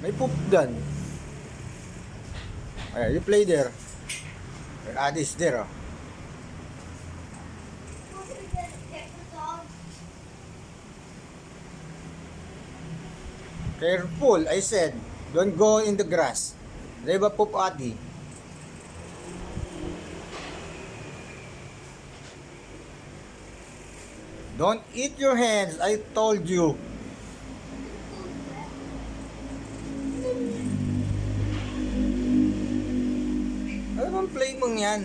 May poop dyan. Ayan, you play there. Your Adi is there, oh. Careful, I said. Don't go in the grass. Diba poop Adi? Don't eat your hands, I told you. Ano bang play mong yan?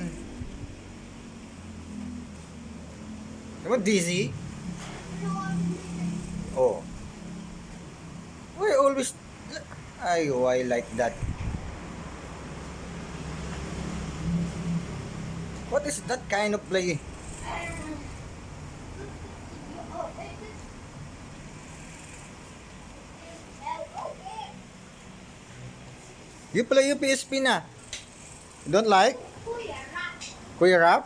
Naman dizzy? Oh. Why always... Ay, why like that? What is that kind of play? You play yung PSP na. You don't like? Kuya Rap?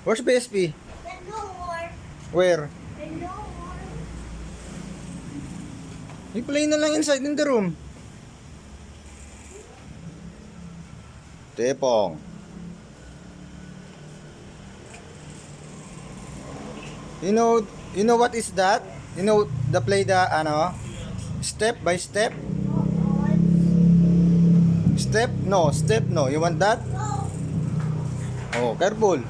Where's PSP? Where? You play na lang inside in the room. Tepong. You know what is that? You know the play the ano? Step by step? Step no. You want that? Oh, careful.